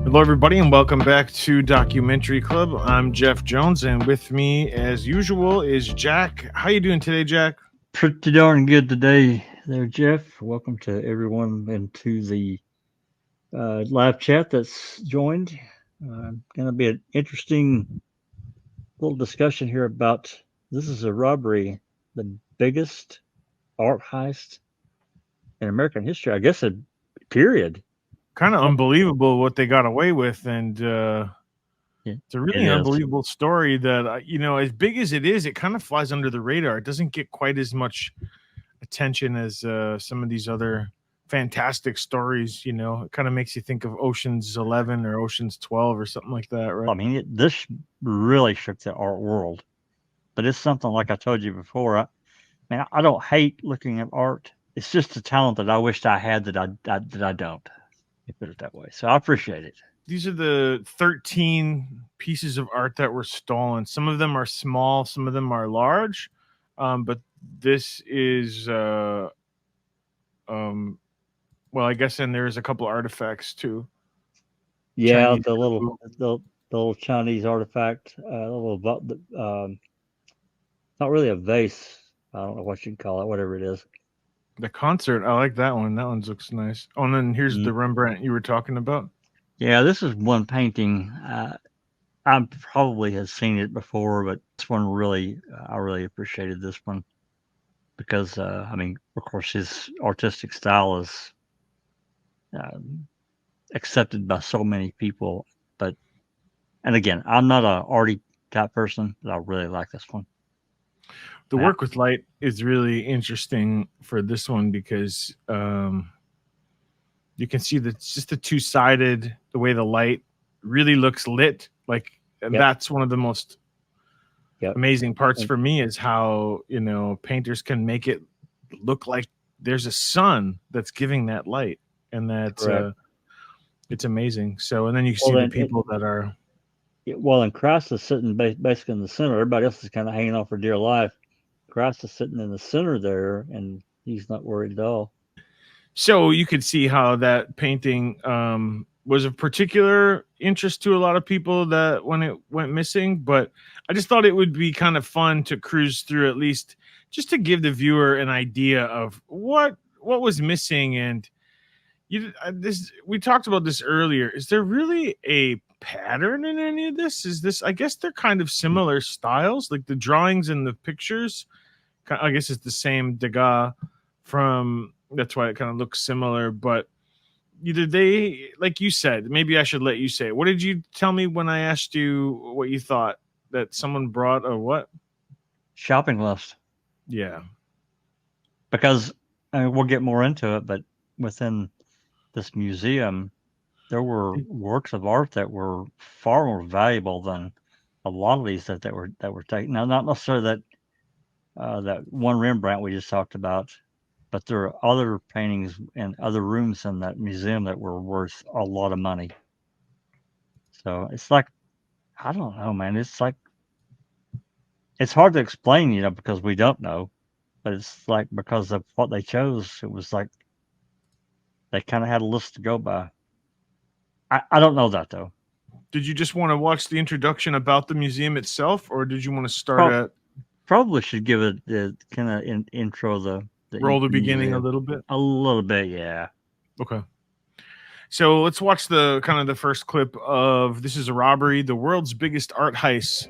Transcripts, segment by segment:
Hello, everybody, and welcome back to Documentary Club. I'm Jeff Jones, and with me, as usual, is Jack. How you doing today, Jack? Pretty darn good today, there, Jeff. Welcome to everyone into the live chat that's joined. Going to be an interesting little discussion here about this is a robbery, the biggest art heist in American history, I guess. A period. Kind of Yeah, unbelievable what they got away with, and yeah, it's a it really is. unbelievable story that as big as it is, it kind of flies under the radar. It doesn't get quite as much attention as some of these other fantastic stories. It kind of makes you think of Ocean's 11 or Ocean's 12 or something like that, right? I mean, this really shook the art world, but it's something like I told you before. I don't hate looking at art. It's just a talent that I wished I had that I don't. You put it that way. So I appreciate it. These are the 13 pieces of art that were stolen. Some of them are small, some of them are large. But this is, um, well, I guess, and there's a couple artifacts too. Yeah, Chinese food. the little Chinese artifact, not really a vase. I don't know what you'd call it, whatever it is. The concert, I like that one. That one looks nice. Oh, and then here's Mm. the Rembrandt you were talking about. Yeah, this is one painting. I probably have seen it before, but this one really, I really appreciated this one because, I mean, of course, his artistic style is uh, accepted by so many people. But, and again, I'm not a arty type person, but I really like this one. The Uh, work with light is really interesting for this one because you can see that it's just the two-sided, the way the light really looks lit. Like, and yep, that's one of the most yep. amazing parts And for me is how painters can make it look like there's a sun that's giving that light, and that correct. it's amazing. So, and then you Well, see the then, people that are. well, and Christ is sitting basically in the center. Everybody else is kind of hanging on for dear life. Christ is sitting in the center there, and he's not worried at all. So you could see how that painting was of particular interest to a lot of people that when it went missing. But I just thought it would be kind of fun to cruise through, at least just to give the viewer an idea of what was missing. And this, we talked about this earlier. Is there really a pattern in any of this? Is this, I guess they're kind of similar styles, like the drawings and the pictures. I guess it's the same Degas from. That's why it kind of looks similar. But either they, like you said, maybe I should let you say it. What did you tell me when I asked you what you thought, that someone brought a what? Shopping list, Yeah. because I mean, we'll get more into it, but within this museum, there were works of art that were far more valuable than a lot of these that were taken. Now, not necessarily that one Rembrandt we just talked about, but there are other paintings and other rooms in that museum that were worth a lot of money. So it's like I don't know, man. It's like it's hard to explain, because we don't know. But it's like because of what they chose, it was like they kind of had a list to go by. I don't know that though. Did you just want to watch the introduction about the museum itself, or did you want to start Pro- at Probably should give it the kind of intro roll the the beginning a museum little bit? a little bit. Yeah. Okay. So let's watch the kind of the first clip of This Is a Robbery, the world's biggest art heist.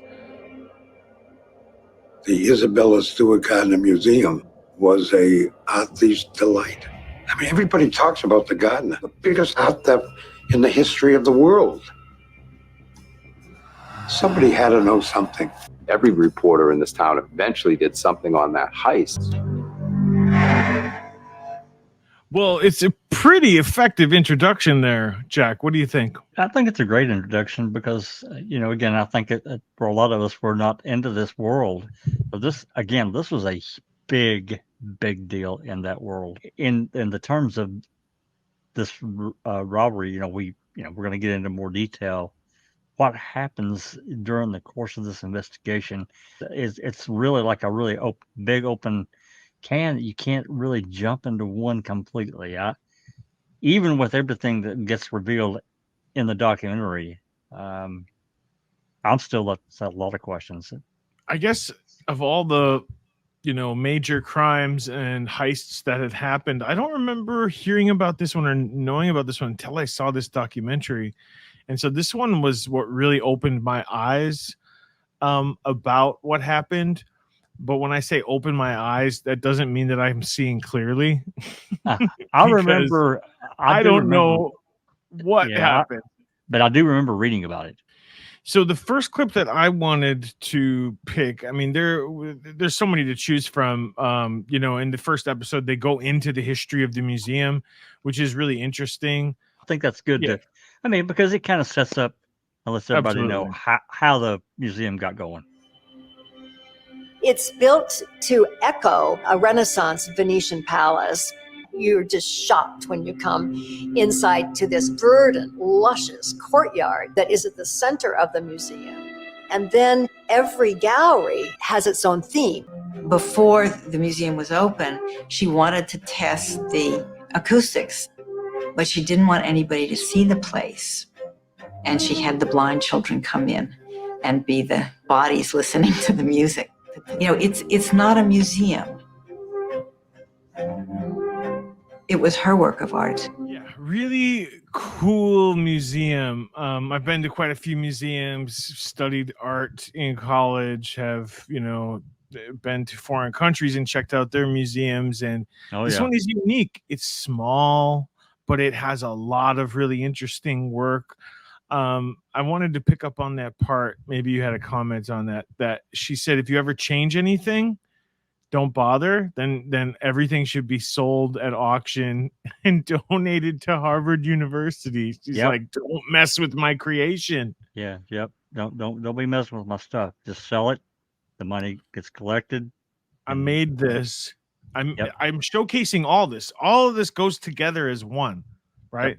The Isabella Stewart Gardner Museum was a art thief's delight. I mean, everybody talks about the Gardner, the biggest art theft in the history of the world. Somebody had to know something. Every reporter in this town eventually did something on that heist. Well, it's a pretty effective introduction there, Jack. What do you think? I think it's a great introduction because, again, I think for a lot of us, we're not into this world. But this was a big, big deal in that world. In the terms of this robbery, we're going to get into more detail. What happens during the course of this investigation it's really like a really big open can. You can't really jump into one completely. Even with everything that gets revealed in the documentary. I'm still left with a lot of questions. I guess of all the major crimes and heists that had happened, I don't remember hearing about this one or knowing about this one until I saw this documentary. And so this one was what really opened my eyes about what happened. But when I say open my eyes, that doesn't mean that I'm seeing clearly. I Because remember. I do don't remember, know what happened. but I do remember reading about it. So the first clip that I wanted to pick, I mean, there's so many to choose from. In the first episode, they go into the history of the museum, which is really interesting. I think that's good Yeah. because it kind of sets up and lets everybody know Absolutely. how the museum got going. It's built to echo a Renaissance Venetian palace. You're just shocked when you come inside to this verdant, luscious courtyard that is at the center of the museum. And then every gallery has its own theme. Before the museum was open, she wanted to test the acoustics, but she didn't want anybody to see the place. And she had the blind children come in and be the bodies listening to the music. It's not a museum. It was her work of art. Yeah, really cool museum. I've been to quite a few museums, studied art in college, have, been to foreign countries and checked out their museums. And this one is unique. It's small, but it has a lot of really interesting work. I wanted to pick up on that part. Maybe you had a comment on that she said, if you ever change anything, don't bother. Then everything should be sold at auction and donated to Harvard University. She's like, don't mess with my creation. Yeah. Yep. Don't be messing with my stuff. Just sell it. The money gets collected. I made this. I'm showcasing all this. All of this goes together as one, right? Yep.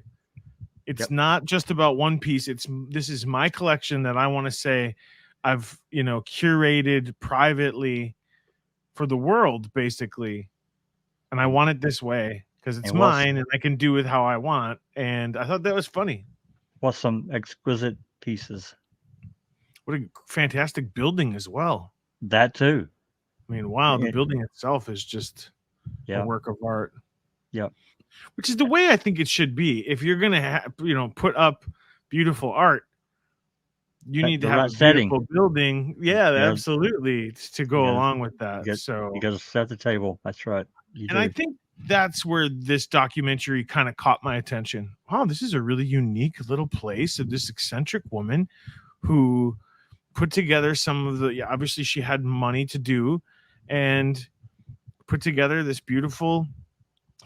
It's not just about one piece. This is my collection that I want to say I've, curated privately for the world, basically. And I want it this way because it's mine and I can do with how I want. And I thought that was funny. What some exquisite pieces. What a fantastic building as well. That too. I mean, wow, the building itself is just a work of art. Yep. Which is the way I think it should be. If you're going to put up beautiful art, you need to have a beautiful building. Yeah, absolutely. To go along with that. You got to set the table. That's right. I think that's where this documentary kind of caught my attention. Wow, this is a really unique little place of this eccentric woman who put together some of the, obviously she had money to do and put together this beautiful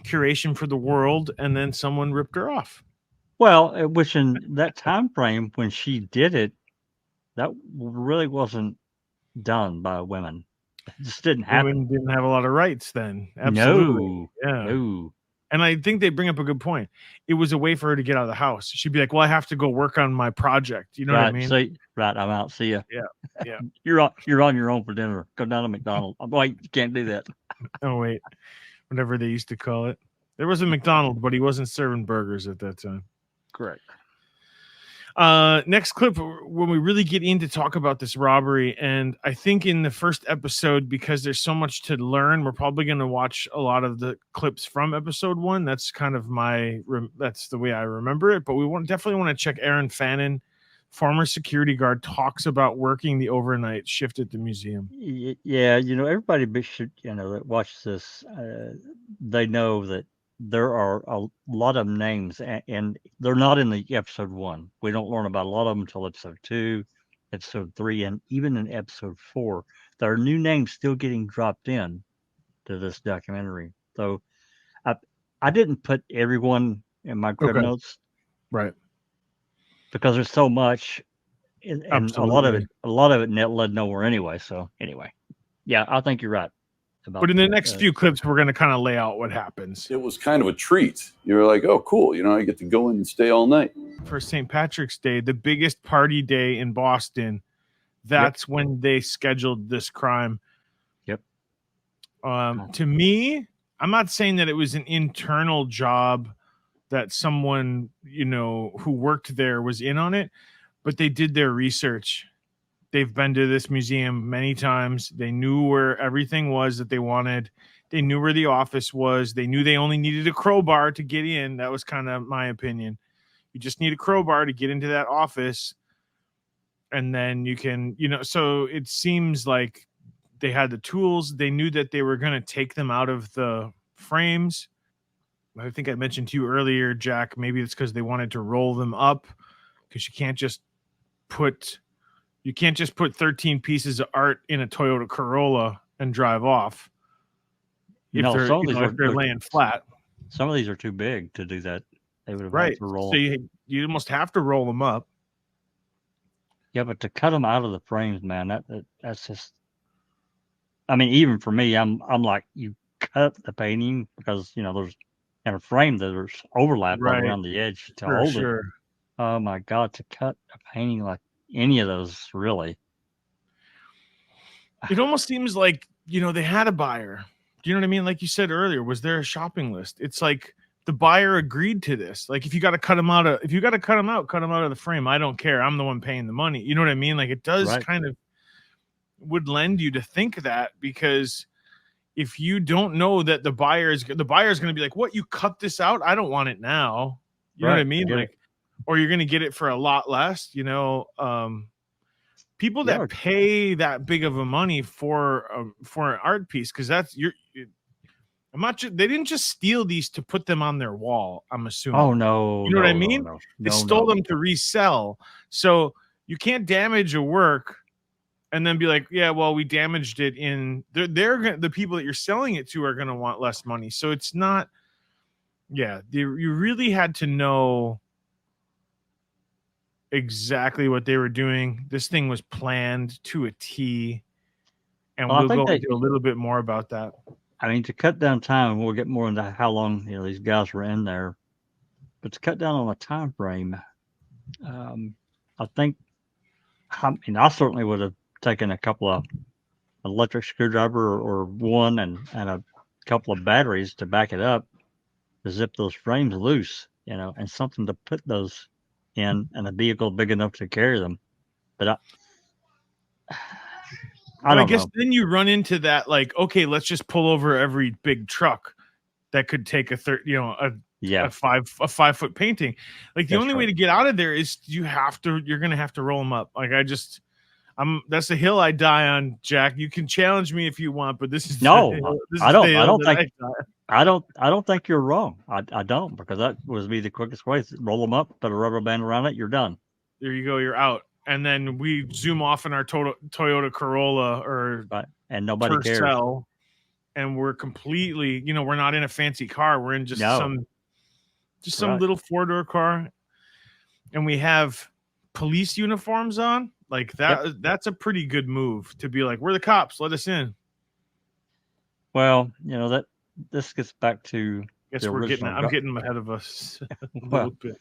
curation for the world, and then someone ripped her off. Well, which in that time frame when she did it, that really wasn't done by women. It just didn't happen. Women didn't have a lot of rights then. Absolutely. No. And I think they bring up a good point. It was a way for her to get out of the house. She'd be like, well, I have to go work on my project. You know what I mean? Right. I'm out. See ya. Yeah. You're on your own for dinner. Go down to McDonald's. Wait, you can't do that. Oh, wait. Whatever they used to call it. There was a McDonald's, but he wasn't serving burgers at that time. Correct. Next clip, when we really get in to talk about this robbery, and I think in the first episode, because there's so much to learn, we're probably going to watch a lot of the clips from episode 1. That's kind of that's the way I remember it. But we definitely want to check Aaron Fannin, former security guard, talks about working the overnight shift at the museum. Yeah, everybody should, that watches this, they know that there are a lot of names, and they're not in the episode 1. We don't learn about a lot of them until episode 2, episode 3, and even in episode 4. There are new names still getting dropped in to this documentary. So I didn't put everyone in my crib notes, right? Because there's so much, and a lot of it led nowhere anyway. So anyway, yeah, I think you're right. But in the next few clips, we're going to kind of lay out what happens. It was kind of a treat. You were like, oh, cool. I get to go in and stay all night. For St. Patrick's Day, the biggest party day in Boston, that's when they scheduled this crime. Yep. To me, I'm not saying that it was an internal job that someone, you know, who worked there was in on it, but they did their research. They've been to this museum many times. They knew where everything was that they wanted. They knew where the office was. They knew they only needed a crowbar to get in. That was kind of my opinion. You just need a crowbar to get into that office. And then you can, you know, so it seems like they had the tools. They knew that they were going to take them out of the frames. I think I mentioned to you earlier, Jack, maybe it's because they wanted to roll them up, because you can't just put 13 pieces of art in a Toyota Corolla and drive off. If they're, some of these if they're laying flat. Some of these are too big to do that. They would have Right. had to roll. So you almost have to roll them up. Yeah, but to cut them out of the frames, man, that's just. I mean, even for me, I'm like, you cut the painting because, you know, there's in a frame there's overlap all around the edge to hold it. Oh my God, to cut a painting like any of those, really. It almost seems like, you know, they had a buyer. Do you know what I mean? Like you said earlier, was there a shopping list? It's like the buyer agreed to this. Like, if you got to cut them out of the frame. I don't care. I'm the one paying the money. You know what I mean? Like, it does kind of would lend you to think that, because if you don't know that the buyer is going to be like, what, you cut this out? I don't want it now. You know what I mean? Like, or you're going to get it for a lot less, you know. People that pay that big of a money for an art piece, because that's I'm not sure, they didn't just steal these to put them on their wall, I'm assuming. Oh no. You know what I mean? They stole them to resell. So you can't damage a work and then be like, yeah, well, we damaged it in. The people that you're selling it to are going to want less money. So it's not. Yeah, you really had to know exactly what they were doing. This thing was planned to a T, and we'll go into a little bit more about that. I mean, to cut down time, we'll get more into how long, you know, these guys were in there. But to cut down on the time frame, I think, I mean, I certainly would have taken a couple of electric screwdriver or one and a couple of batteries to back it up, to zip those frames loose, you know, and something to put those in, and a vehicle big enough to carry them. But I guess then you run into that, like, okay, let's just pull over every big truck that could take a 5-foot painting. Like, the only way to get out of there is you're going to have to roll them up. Like, that's a hill I die on, Jack. You can challenge me if you want, but this is I don't think you're wrong. I don't, because that would be the quickest way. Roll them up, put a rubber band around it, you're done. There you go, you're out. And then we zoom off in our Toyota Corolla or and nobody cares. And we're completely, you know, we're not in a fancy car. We're in some little 4-door car, and we have police uniforms on. Like that. That's a pretty good move to be like, we're the cops, let us in. Well, you know, this gets back to. I'm getting ahead of us a little bit.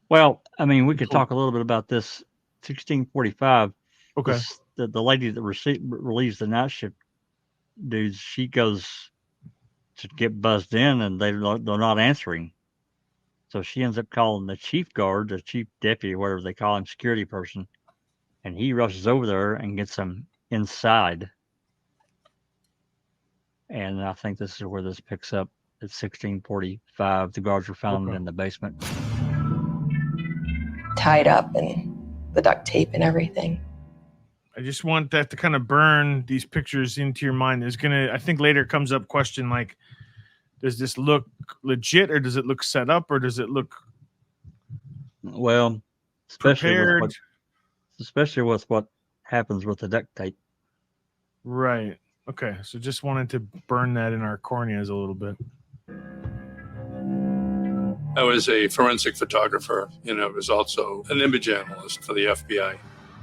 Well, I mean, we could talk a little bit about this 1645. Okay. The lady that relieves the night shift dudes, she goes to get buzzed in, and they're not answering. So she ends up calling the chief guard, the chief deputy, whatever they call him, security person, and he rushes over there and gets them inside. And I think this is where this picks up at 1645. The guards were found in the basement, tied up, and the duct tape and everything. I just want that to kind of burn these pictures into your mind. I think later comes up question like, does this look legit, or does it look set up, or does it look prepared? Especially with what happens with the duct tape. Right. Okay. So just wanted to burn that in our corneas a little bit. I was a forensic photographer, and I was also an image analyst for the FBI.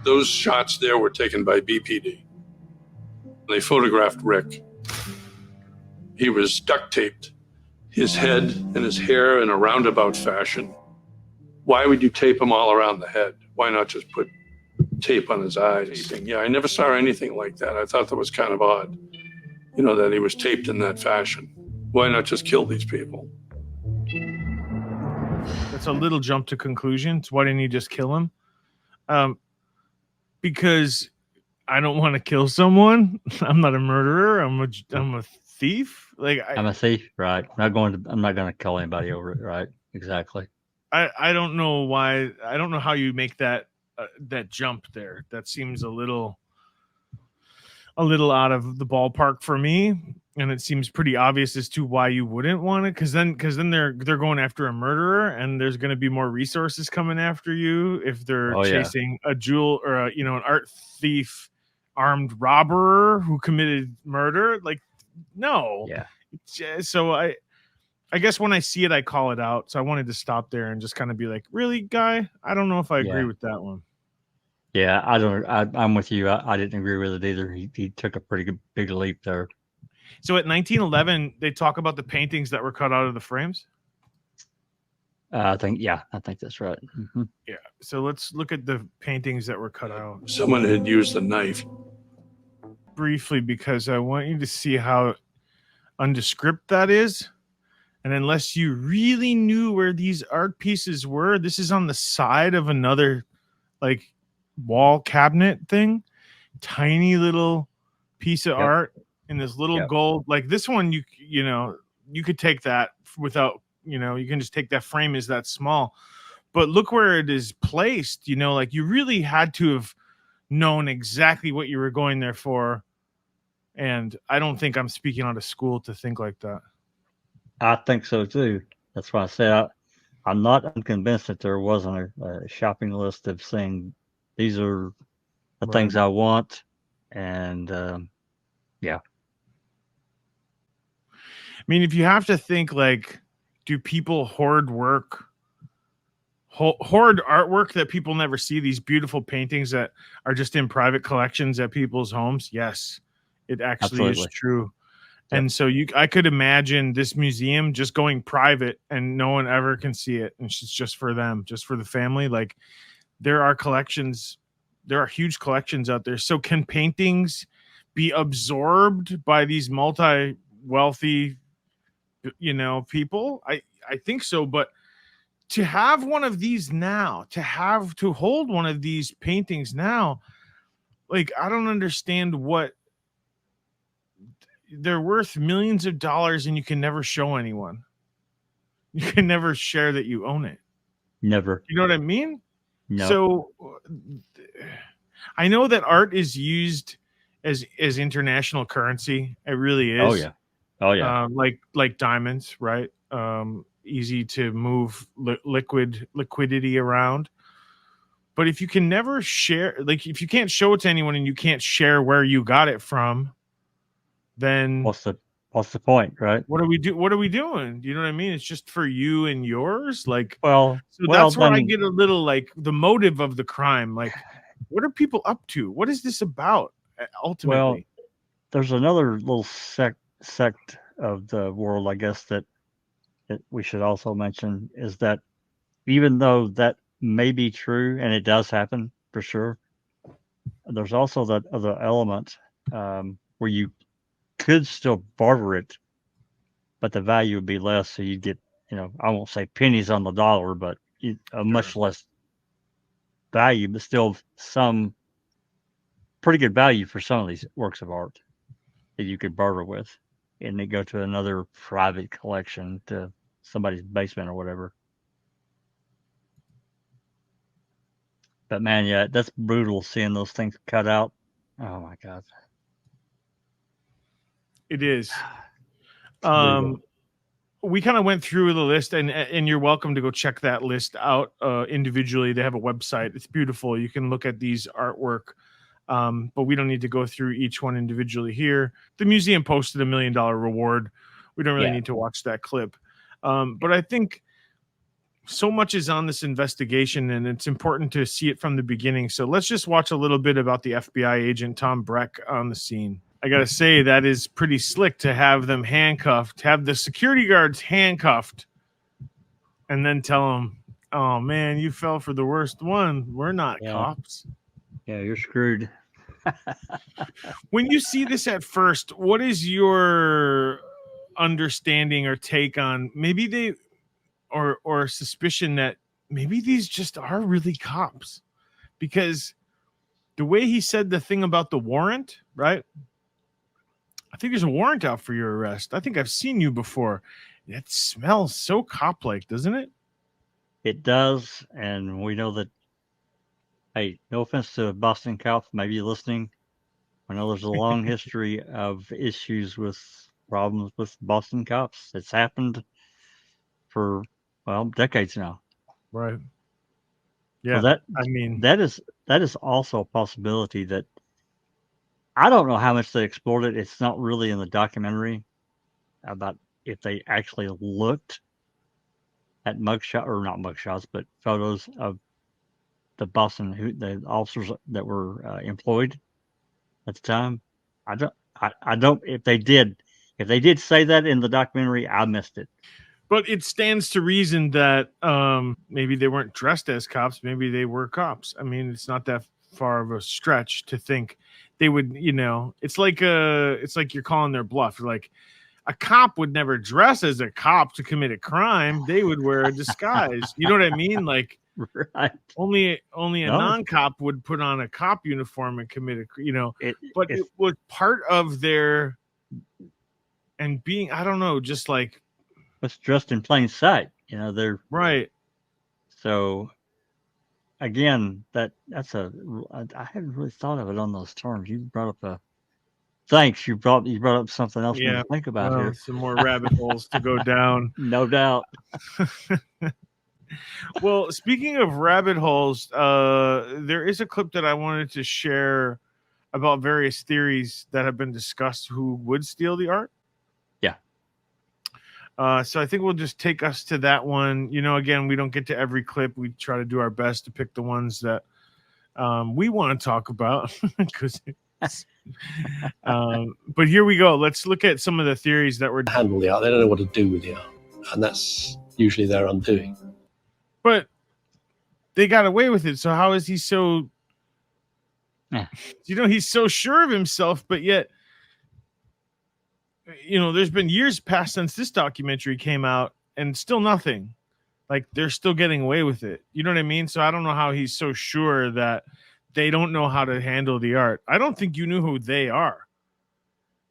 Those shots there were taken by BPD. They photographed Rick. He was duct taped, his head and his hair in a roundabout fashion. Why would you tape him all around the head? Why not just put tape on his eyes? Yeah, I never saw anything like that. I thought that was kind of odd, you know, that he was taped in that fashion. Why not just kill these people? a little jump to conclusions. Why didn't you just kill him? Because I don't want to kill someone. I'm not a murderer. I'm a thief. Like I'm a thief, right? I'm not going to kill anybody over it, right? Exactly. I don't know why. I don't know how you make that jump there. That seems a little out of the ballpark for me, and it seems pretty obvious as to why you wouldn't want it. Because then they're going after a murderer, and there's going to be more resources coming after you if they're chasing a jewel or an art thief, armed robber who committed murder. Like, no, So I guess when I see it, I call it out. So I wanted to stop there and just kind of be like, really, guy? I don't know if I agree with that one. Yeah, I'm with you. I didn't agree with it either. He took a pretty big leap there. So at 1911, they talk about the paintings that were cut out of the frames. I think that's right. Mm-hmm. Yeah. So let's look at the paintings that were cut out. Someone had used a knife. Briefly, because I want you to see how undescript that is. And unless you really knew where these art pieces were, this is on the side of another like wall cabinet thing. Tiny little piece of art in this little gold. Like this one, you could take that without, you can just take that frame is that small. But look where it is placed, like you really had to have known exactly what you were going there for. And I don't think I'm speaking out of school to think like that. I think so too. That's why I say I'm not unconvinced that there wasn't a shopping list of saying these are the things I want, and yeah. I mean, if you have to think like, do people hoard work? Hoard artwork that people never see? These beautiful paintings that are just in private collections at people's homes? Yes, it actually is true. And so I could imagine this museum just going private and no one ever can see it. And it's just for them, just for the family. Like there are huge collections out there. So can paintings be absorbed by these multi-wealthy, people? I think so. But to have one of these now, to hold one of these paintings now, like, I don't understand what. They're worth millions of dollars and you can never show anyone. You can never share that you own it. Never. You know what I mean? No. So I know that art is used as international currency. It really is. Oh yeah. Like diamonds, right? Easy to move liquidity around. But if you can never share, like if you can't show it to anyone and you can't share where you got it from, then what's the point, right? What are we doing? Do you know what I mean? It's just for you and yours. Like, that's where I get a little like the motive of the crime. Like, what are people up to? What is this about ultimately? Well, there's another little sect of the world, I guess, that we should also mention is that even though that may be true and it does happen for sure, there's also that other element where you could still barter it, but the value would be less. So you get, I won't say pennies on the dollar, but a much less value, but still some pretty good value for some of these works of art that you could barter with, and they go to another private collection to somebody's basement or whatever. But man, yeah, that's brutal seeing those things cut out. Oh my God. It is. We kind of went through the list, and you're welcome to go check that list out individually. They have a website. It's beautiful. You can look at these artwork, but we don't need to go through each one individually here. The museum posted $1 million reward. We don't really need to watch that clip. But I think so much is on this investigation, and it's important to see it from the beginning. So let's just watch a little bit about the FBI agent Tom Breck on the scene. I got to say, that is pretty slick to have them handcuffed, have the security guards handcuffed, and then tell them, oh, man, you fell for the worst one. We're not cops. Yeah, you're screwed. When you see this at first, what is your understanding or take on maybe or suspicion that maybe these just are really cops, because the way he said the thing about the warrant, right? I think there's a warrant out for your arrest. I think I've seen you before. It smells so cop-like, doesn't it? It does, and we know that. Hey, no offense to Boston cops, maybe listening. I know there's a long history of issues with problems with Boston cops. It's happened for, well, decades now. Right. So Yeah. I mean, that is also a possibility that I don't know how much they explored it. It's not really in the documentary about if they actually looked at mugshot, or not mugshots, but photos of the the officers that were employed at the time. I don't. If they did say that in the documentary, I missed it. but it stands to reason that maybe they weren't dressed as cops. Maybe they were cops. I mean, it's not that far of a stretch to think they would. It's like you're calling their bluff. Like, a cop would never dress as a cop to commit a crime. They would wear a disguise. You know what I mean? Like, Right. only a No. non-cop would put on a cop uniform and commit but It's it was part of their, and being, I don't know, just like, dressed in plain sight. They're right. so. Again, I hadn't really thought of it on those terms. You brought up thanks. You brought up something else for me Yeah. to think about Well, here. some more rabbit holes to go down. No doubt. Well, speaking of rabbit holes, there is a clip that I wanted to share about various theories that have been discussed who would steal the art. Yeah. So I think we'll just take us to that one. Again, we don't get to every clip. We try to do our best to pick the ones that we want to talk about. But here we go. Let's look at some of the theories that were handle the art. They don't know what to do with the art, and that's usually their undoing. But they got away with it. So how is he so? He's so sure of himself, but yet, there's been years passed since this documentary came out, and still nothing. Like, they're still getting away with it. You know what I mean? So I don't know how he's so sure that they don't know how to handle the art. I don't think you knew who they are.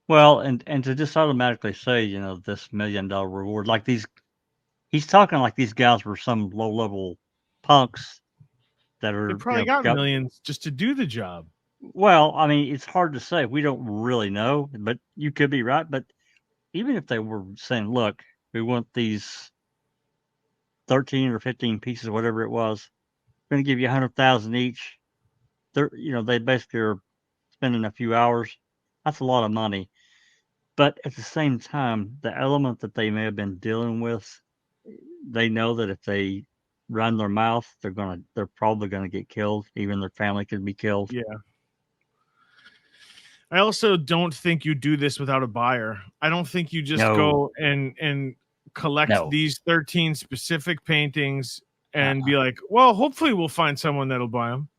Well, and to just automatically say, this $1 million reward, like he's talking like these guys were some low level punks that are. They probably got millions just to do the job. Well, I mean, it's hard to say. We don't really know, but you could be right. But even if they were saying, look, we want these 13 or 15 pieces, whatever it was, we're going to give you 100,000 each. They basically are spending a few hours. That's a lot of money. But at the same time, the element that they may have been dealing with, they know that if they run their mouth, they're probably gonna get killed. Even their family could be killed. Yeah. I also don't think you do this without a buyer. I don't think you just go and collect these 13 specific paintings and be like, well, hopefully we'll find someone that'll buy them.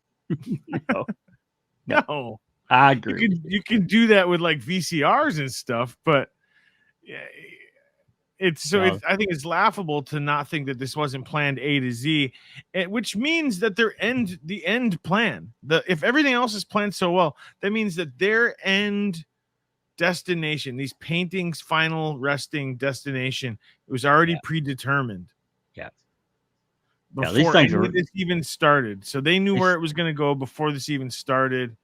No. I agree. You can do that with like VCRs and stuff, but I think it's laughable to not think that this wasn't planned A to Z, which means that the end plan, if everything else is planned so well, that means that their end destination, these paintings' final resting destination, it was already predetermined. Yeah. Before these things this even started. So they knew where it was going to go before this even started.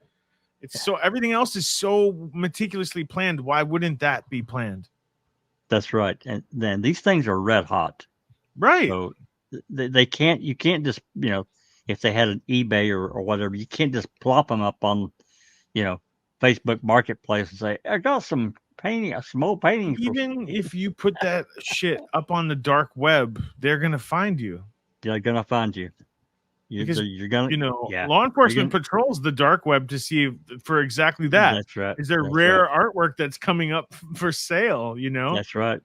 So everything else is so meticulously planned. Why wouldn't that be planned? That's right. And then these things are red hot. Right. So you can't just, if they had an eBay or whatever, you can't just plop them up on, Facebook Marketplace and say, I got some old paintings. Even if you put that shit up on the dark web, they're going to find you. They're going to find you. Because you're gonna, law enforcement patrols the dark web to see for exactly that. That's right. Is there rare artwork that's coming up for sale? That's right.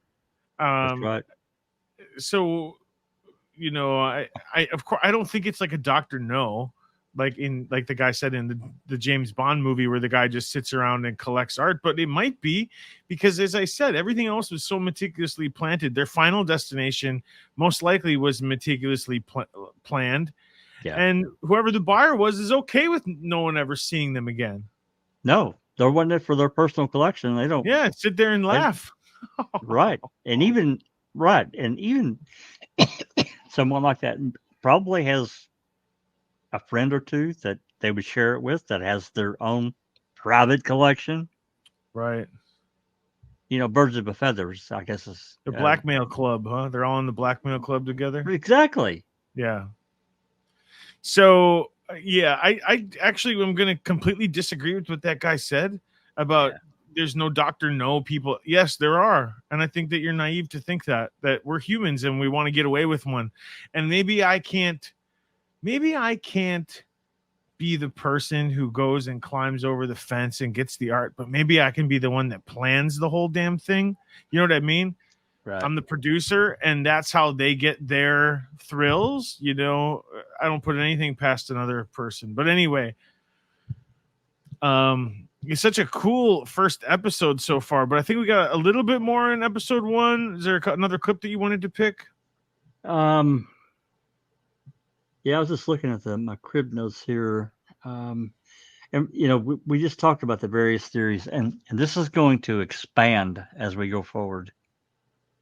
That's right. So, I of course I don't think it's like a Dr. No, like the guy said in the James Bond movie where the guy just sits around and collects art, but it might be because, as I said, everything else was so meticulously planted. Their final destination most likely was meticulously planned. Yeah. And whoever the buyer was is okay with no one ever seeing them again. No, they're wanting it for their personal collection. They don't. Yeah, sit there and laugh. Right. And even someone like that probably has a friend or two that they would share it with that has their own private collection. Right. You know, birds of a feathers, I guess is The blackmail club, huh? They're all in the blackmail club together. Exactly. Yeah. So yeah, I actually am going to completely disagree with what that guy said about there's no Dr. No people. Yes, there are. And I think that you're naive to think that we're humans and we want to get away with one. And maybe I can't be the person who goes and climbs over the fence and gets the art, but maybe I can be the one that plans the whole damn thing. You know what I mean? Right. I'm the producer, and that's how they get their thrills. You know, I don't put anything past another person. But anyway, it's such a cool first episode so far, but I think we got a little bit more in episode 1. Is there another clip that you wanted to pick? Yeah, I was just looking at my crib notes here. And you know, we just talked about the various theories, and this is going to expand as we go forward.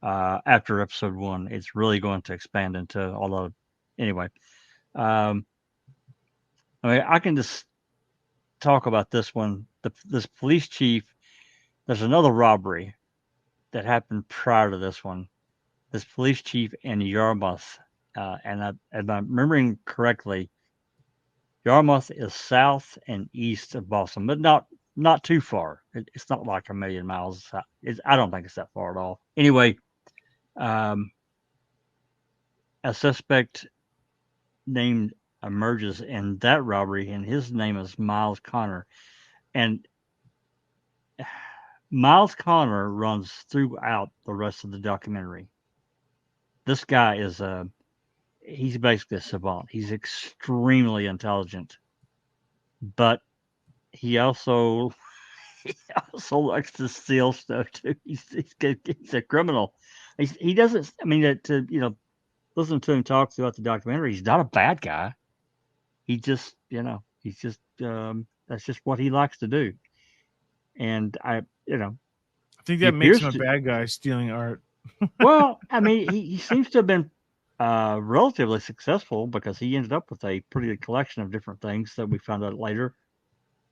After episode 1, it's really going to expand into a lot of. Anyway, I mean, I can just talk about this one. This police chief. There's another robbery that happened prior to this one. This police chief in Yarmouth, and if I'm remembering correctly, Yarmouth is south and east of Boston, but not too far. It's not like a million miles. I don't think it's that far at all. Anyway, a suspect named emerges in that robbery, and his name is Miles Connor. And Miles Connor runs throughout the rest of the documentary. This guy is he's basically a savant. He's extremely intelligent, but he also likes to steal stuff too. He's a criminal. He doesn't. I mean, to listen to him talk throughout the documentary, he's not a bad guy. He just, he's just that's just what he likes to do. And I think that makes him a bad guy stealing art. Well, I mean, he seems to have been relatively successful because he ended up with a pretty good collection of different things that we found out later.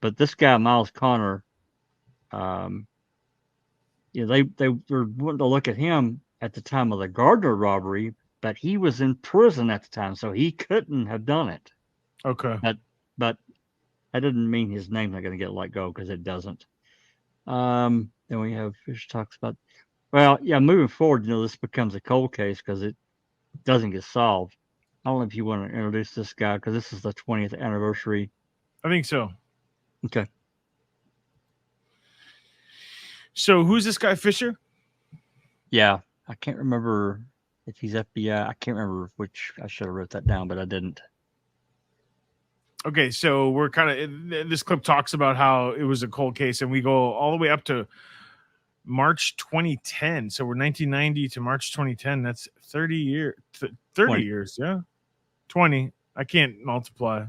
But this guy, Miles Connor, they were wanting to look at him at the time of the Gardner robbery, but he was in prison at the time, so he couldn't have done it. Okay. But that doesn't mean his name's not going to get let go, because it doesn't. Then we have Fish talks about. Well, yeah, moving forward, this becomes a cold case because it doesn't get solved. I don't know if you want to introduce this guy because this is the 20th anniversary. I think so. Okay. So who's this guy, Fisher? Yeah, I can't remember if he's FBI. I can't remember which. I should have wrote that down, but I didn't. Okay, so we're kind of, this clip talks about how it was a cold case, and we go all the way up to March 2010. So we're 1990 to March 2010. That's 30 years. 30 years, yeah. 20. I can't multiply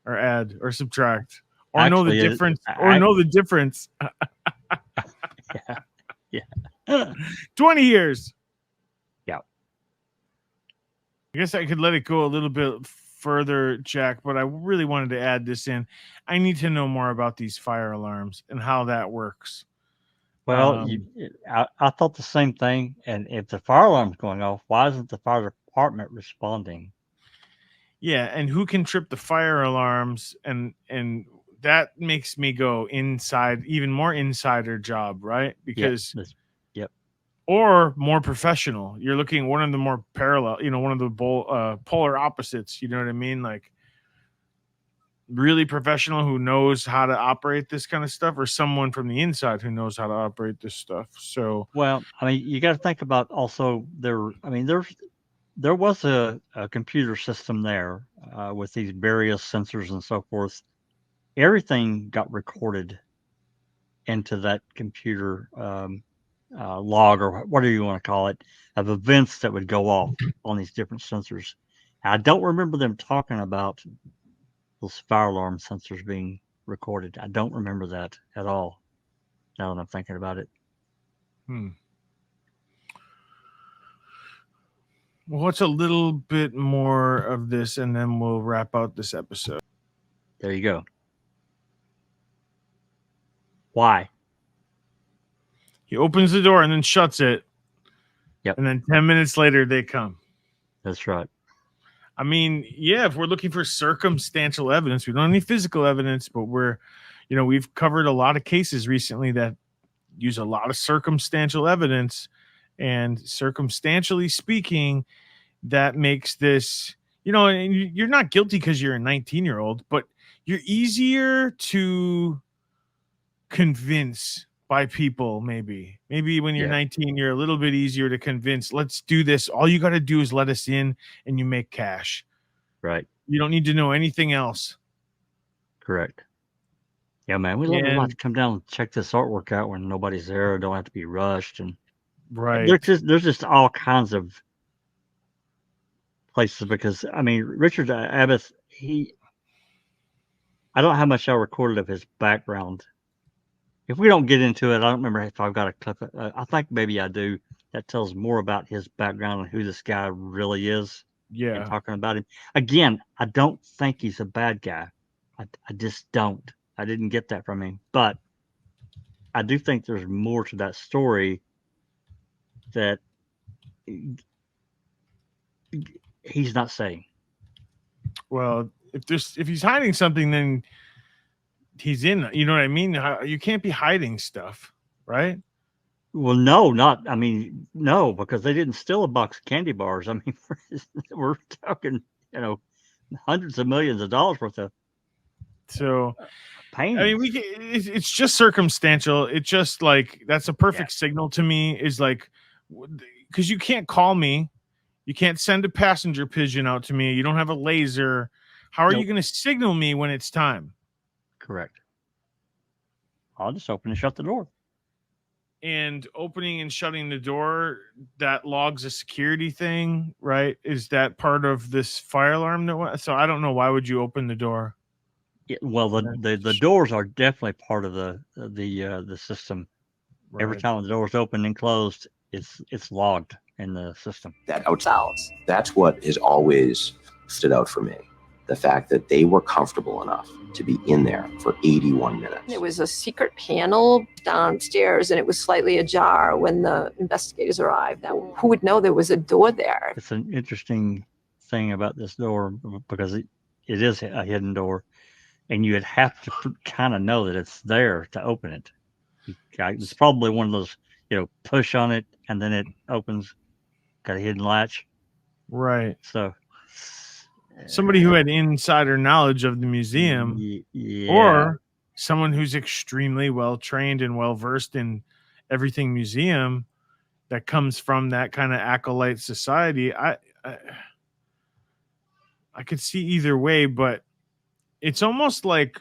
or add or subtract or know the difference. Know the difference. Yeah. 20 years. Yeah. I guess I could let it go a little bit further, Jack, but I really wanted to add this in. I need to know more about these fire alarms and how that works. Well, I thought the same thing. And if the fire alarm's going off, why isn't the fire department responding? Yeah, and who can trip the fire alarms? And that makes me go inside, even more insider job, right? Because yep. Or more professional. You're looking one of the more parallel, one of the polar opposites. You know what I mean? Like really professional who knows how to operate this kind of stuff, or someone from the inside who knows how to operate this stuff. So, well, I mean, you got to think about also there was a computer system there. with these various sensors and so forth. Everything got recorded into that computer log, or whatever you want to call it, of events that would go off on these different sensors. I don't remember them talking about those fire alarm sensors being recorded. I don't remember that at all, now that I'm thinking about it. Well, what's a little bit more of this, and then we'll wrap out this episode. There you go. Why? He opens the door and then shuts it. Yep. And then 10 minutes later, they come. That's right. I mean, yeah, if we're looking for circumstantial evidence, we don't have any physical evidence, but we've covered a lot of cases recently that use a lot of circumstantial evidence, and circumstantially speaking, that makes this, and you're not guilty because you're a 19-year-old, but you're easier to convince by people. Maybe when you're 19, you're a little bit easier to convince. Let's do this. All you got to do is let us in and you make cash. Right. You don't need to know anything else. Correct. Yeah, man, we love a lot to come down and check this artwork out when nobody's there. Don't have to be rushed. And right. There's just all kinds of places, because I mean, Richard Abbott, I don't know how much I recorded of his background. If we don't get into it, I don't remember if I've got a clip. I think maybe I do. That tells more about his background and who this guy really is. Yeah. And talking about him. Again, I don't think he's a bad guy. I just don't. I didn't get that from him. But I do think there's more to that story that he's not saying. Well, if he's hiding something, then he's in. You know what I mean? You can't be hiding stuff, right? Well, no, because they didn't steal a box of candy bars. I mean, we're talking, hundreds of millions of dollars worth of. So, pain. I mean, it's just circumstantial. It's just like, that's a perfect signal to me, is like, because you can't call me. You can't send a passenger pigeon out to me. You don't have a laser. How are you going to signal me when it's time? Correct. I'll just open and shut the door. And opening and shutting the door, that logs a security thing, right? Is that part of this fire alarm? So I don't know. Why would you open the door? Yeah, well, the doors are definitely part of the system. Right. Every time the door's open and closed, it's logged in the system. That's what has always stood out for me. The fact that they were comfortable enough to be in there for 81 minutes. There was a secret panel downstairs, and it was slightly ajar when the investigators arrived. Now, who would know there was a door there? It's an interesting thing about this door, because it is a hidden door, and you would have to kind of know that it's there to open it. It's probably one of those, push on it and then it opens. Got a hidden latch. Right. So somebody who had insider knowledge of the museum, or someone who's extremely well trained and well versed in everything museum that comes from that kind of acolyte society. I could see either way, but it's almost like,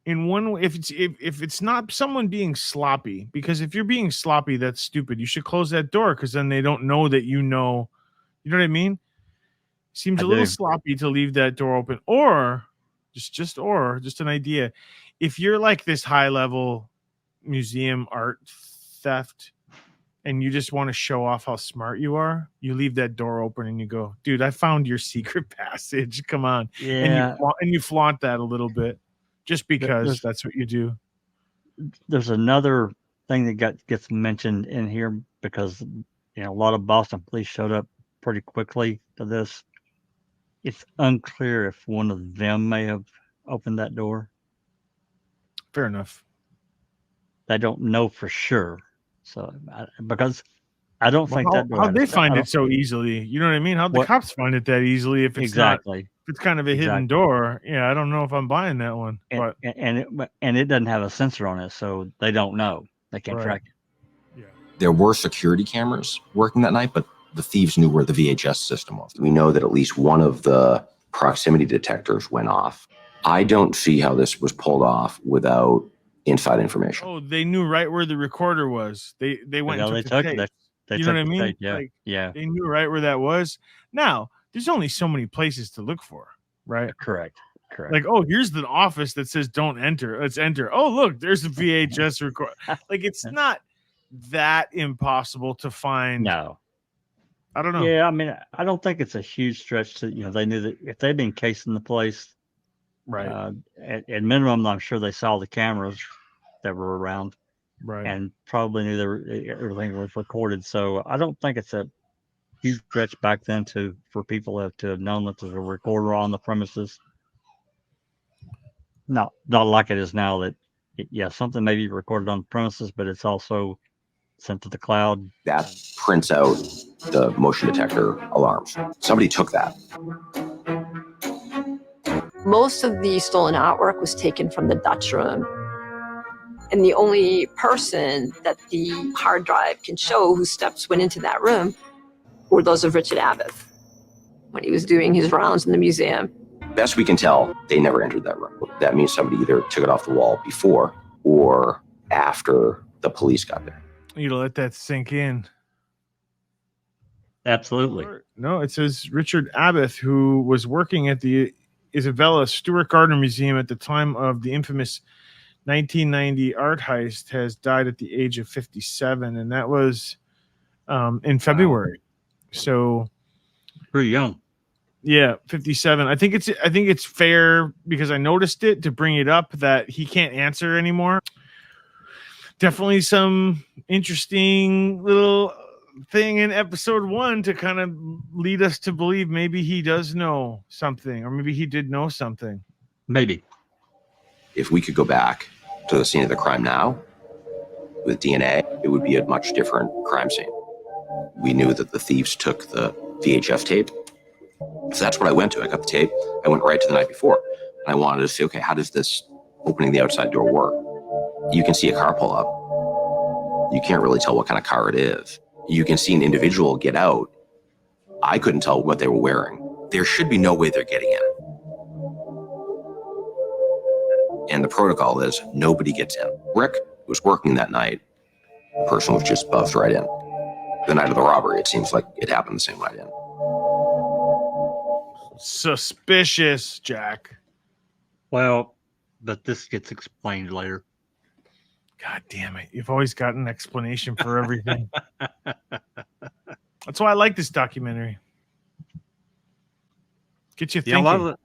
in one way, if it's not someone being sloppy, because if you're being sloppy, that's stupid. You should close that door, because then they don't know that you know what I mean? Seems a little sloppy to leave that door open. Or just an idea. If you're like this high level museum art theft and you just want to show off how smart you are, you leave that door open and you go, dude, I found your secret passage. Come on. Yeah. And you flaunt that a little bit. Just because that's what you do. There's another thing that gets mentioned in here, because a lot of Boston police showed up pretty quickly to this. It's unclear if one of them may have opened that door. Fair enough. They don't know for sure. So because I don't think that door. How'd they find it so easily? You know what I mean? How'd the cops find it that easily if it's exactly? It's kind of a hidden door. Yeah, I don't know if I'm buying that one. And it doesn't have a sensor on it, so they don't know. They can't track it. Yeah. There were security cameras working that night, but the thieves knew where the VHS system was. We know that at least one of the proximity detectors went off. I don't see how this was pulled off without inside information. Oh, they knew right where the recorder was. They went and took the tape. You know what I mean? Yeah. Like, yeah. they knew right where that was. Now, there's only so many places to look for, right? Correct. Like, oh, here's the office that says don't enter. Let's enter. Oh, look, there's the VHS record. Like, it's not that impossible to find. No. I don't know. Yeah, I mean, I don't think it's a huge stretch to, they knew that if they'd been casing the place, right. At minimum, I'm sure they saw the cameras that were around, right, and probably knew everything was recorded. So I don't think it's a huge stretch back then for people to have known that there's a recorder on the premises. Not like it is now that, something may be recorded on the premises, but it's also sent to the cloud. That prints out the motion detector alarms. Somebody took that. Most of the stolen artwork was taken from the Dutch room. And the only person that the hard drive can show whose steps went into that room were those of Richard Abbott when he was doing his rounds in the museum. Best we can tell, they never entered that room. That means somebody either took it off the wall before or after the police got there. You to let that sink in. Absolutely. No, it says Richard Abbott, who was working at the Isabella Stewart Gardner Museum at the time of the infamous 1990 art heist, has died at the age of 57, and that was in February. So pretty young. Yeah, 57. I think it's fair, because I noticed it, to bring it up that he can't answer anymore. Definitely some interesting little thing in episode 1 to kind of lead us to believe maybe he does know something, or maybe he did know something. Maybe. If we could go back to the scene of the crime now with DNA, it would be a much different crime scene. We knew that the thieves took the VHF tape. So that's what I went to. I got the tape. I went right to the night before. And I wanted to see, okay, how does this opening the outside door work? You can see a car pull up. You can't really tell what kind of car it is. You can see an individual get out. I couldn't tell what they were wearing. There should be no way they're getting in. And the protocol is nobody gets in. Rick was working that night. The person was just buzzed right in. The night of the robbery, it seems like it happened the same night in. Suspicious, Jack. Well, but this gets explained later. God damn it. You've always got an explanation for everything. That's why I like this documentary. Get you thinking.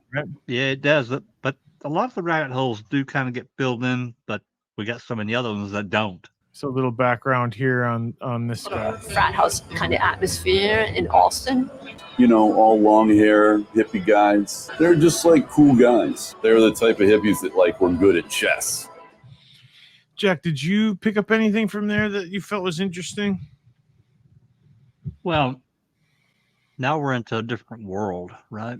Yeah, it does. But a lot of the rabbit holes do kind of get filled in, but we got so many other ones that don't. So a little background here on this guy. Frat house kind of atmosphere in Alston. You know, all long hair, hippie guys. They're just like cool guys. They're the type of hippies that were good at chess. Jack, did you pick up anything from there that you felt was interesting? Well, now we're into a different world, right?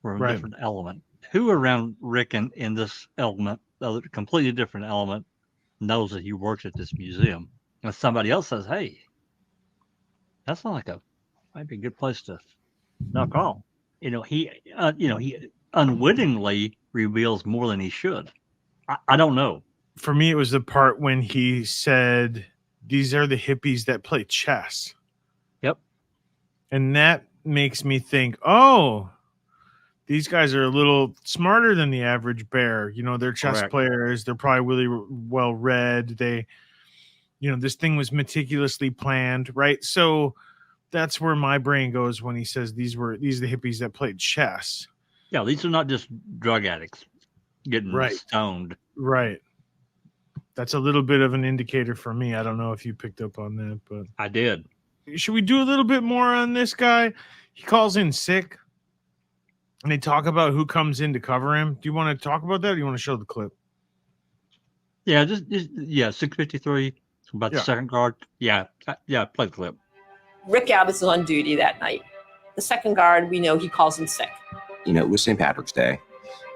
We're in a different element. Who around Rick in this element, a completely different element, knows that he works at this museum? And somebody else says, hey, that's not might be a good place to knock on. He unwittingly reveals more than he should. I don't know. For me, it was the part when he said, these are the hippies that play chess. Yep. And that makes me think, oh, these guys are a little smarter than the average bear. They're chess players. They're probably really well read. This thing was meticulously planned, right? So that's where my brain goes when he says these are the hippies that played chess. Yeah, these are not just drug addicts getting stoned. Right. That's a little bit of an indicator for me. I don't know if you picked up on that, but I did. Should we do a little bit more on this guy? He calls in sick, and they talk about who comes in to cover him. Do you want to talk about that, or do you want to show the clip? Yeah, 653 about the second guard. Yeah, play the clip. Rick Abbott's on duty that night. The second guard, we know he calls in sick. It was St. Patrick's Day.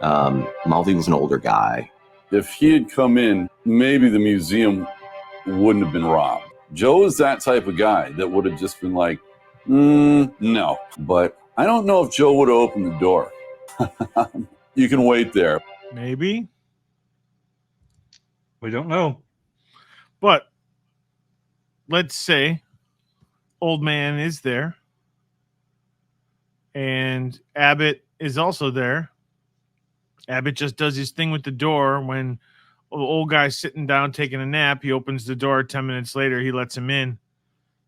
Mulvey was an older guy. If he had come in, maybe the museum wouldn't have been robbed. Joe is that type of guy that would have just been like, no. But I don't know if Joe would have opened the door. You can wait there. Maybe. We don't know. But let's say old man is there and Abbott is also there. Abbott just does his thing with the door. When the old guy's sitting down taking a nap, he opens the door. 10 minutes later, he lets him in.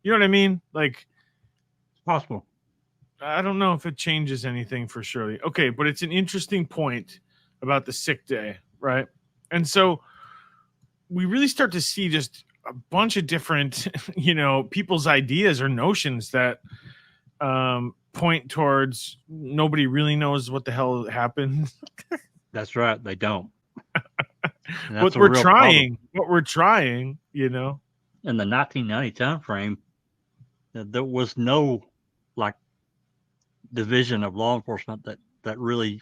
You know what I mean? Like, It's possible. I don't know if it changes anything for Shirley. Okay, but it's an interesting point about the sick day, right? And so we really start to see just a bunch of different, people's ideas or notions that point towards nobody really knows what the hell happened. That's right. They don't. But we're trying. What we're trying, In the 1990 time frame, there was no division of law enforcement that really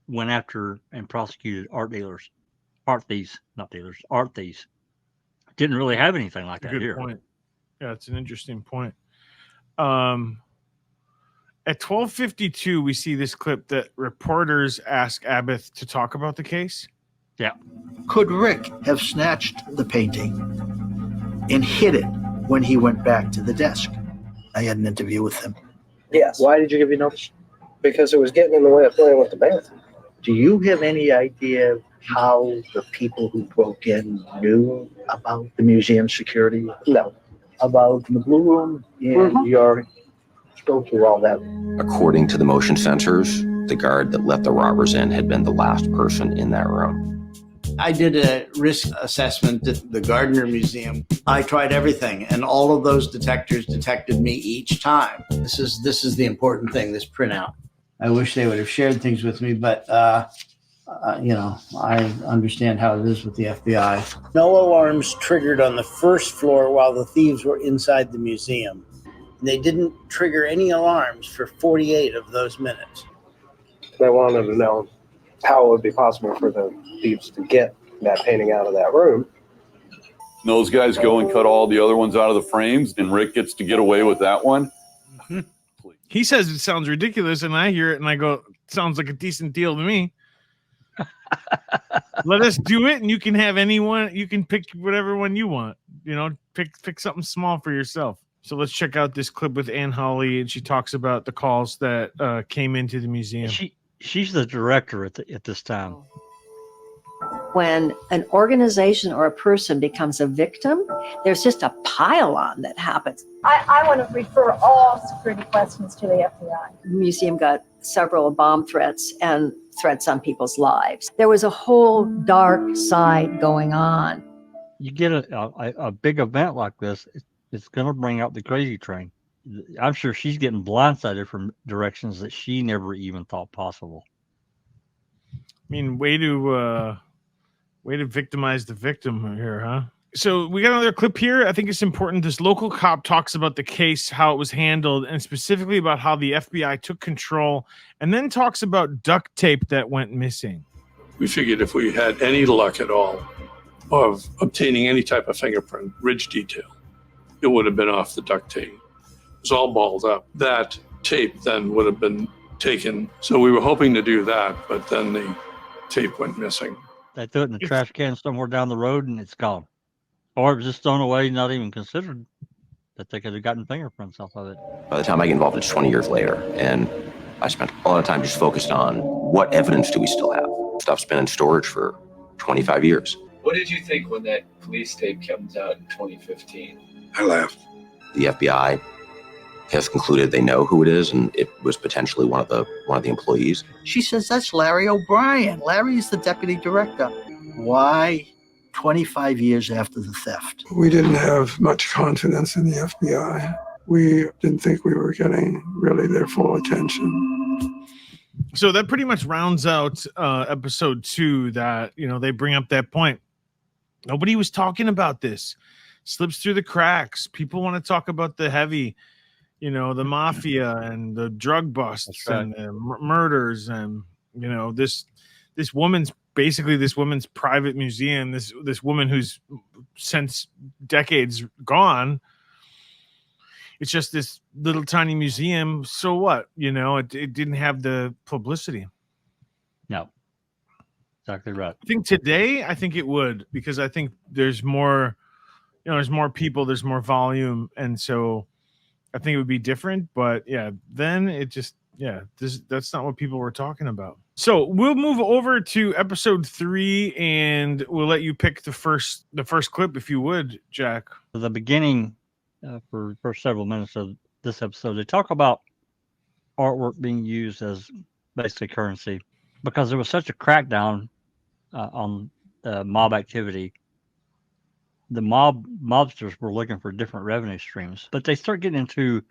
went after and prosecuted art thieves. Didn't really have anything like that Good here. point. Yeah, it's an interesting point. At 12:52, we see this clip that reporters ask Abbott to talk about the case. Yeah. Could Rick have snatched the painting and hid it when he went back to the desk? I had an interview with him. Yes. Why did you give me notice? Because it was getting in the way of playing with the band. Do you have any idea how the people who broke in knew about the museum security? No. About the Blue Room and your go through all that? According to the motion sensors, the guard that let the robbers in had been the last person in that room. I did a risk assessment at the Gardner Museum. I tried everything, and all of those detectors detected me each time. This is the important thing, this printout. I wish they would have shared things with me, but I understand how it is with the FBI. No alarms triggered on the first floor while the thieves were inside the museum. They didn't trigger any alarms for 48 of those minutes. They wanted to know how it would be possible for the thieves to get that painting out of that room. Those guys go and cut all the other ones out of the frames, and Rick gets to get away with that one. He says it sounds ridiculous, and I hear it, and I go, sounds like a decent deal to me. Let us do it, and you can have anyone. You can pick whatever one you want. Pick something small for yourself. So let's check out this clip with Ann Hawley, and she talks about the calls that came into the museum. She's the director at this time. When an organization or a person becomes a victim, there's just a pile-on that happens. I want to refer all security questions to the FBI. The museum got several bomb threats and threats on people's lives. There was a whole dark side going on. You get a big event like this, it's going to bring out the crazy train. I'm sure she's getting blindsided from directions that she never even thought possible. I mean, way to victimize the victim here, huh? So we got another clip here. I think it's important. This local cop talks about the case, how it was handled, and specifically about how the FBI took control, and then talks about duct tape that went missing. We figured if we had any luck at all of obtaining any type of fingerprint, ridge detail, it would have been off the duct tape. It was all balled up. That tape then would have been taken. So we were hoping to do that, but then the tape went missing. They threw it in the trash can somewhere down the road and it's gone. Or it was just thrown away, not even considered that they could have gotten fingerprints off of it. By the time I get involved, it's 20 years later, and I spent a lot of time just focused on what evidence do we still have. Stuff's been in storage for 25 years. What did you think when that police tape comes out in 2015? I laughed. The FBI has concluded they know who it is, and it was potentially one of the employees. She says, that's Larry O'Brien. Larry is the deputy director. Why 25 years after the theft? We didn't have much confidence in the FBI. We didn't think we were getting really their full attention. So that pretty much rounds out episode 2 that, they bring up that point. Nobody was talking about this. Slips through the cracks. People want to talk about the heavy, the mafia and the drug busts and the murders and, this woman's private museum, this woman who's since decades gone. It's just this little tiny museum. So what? It didn't have the publicity. No, exactly right. I think today, I think it would, because I think there's more, there's more people, there's more volume, and so I think it would be different. But yeah, then it just that's not what people were talking about. So we'll move over to episode 3, and we'll let you pick the first clip, if you would, Jack. At the beginning, for several minutes of this episode, they talk about artwork being used as basically currency because there was such a crackdown on mob activity. The mobsters were looking for different revenue streams, but they start getting into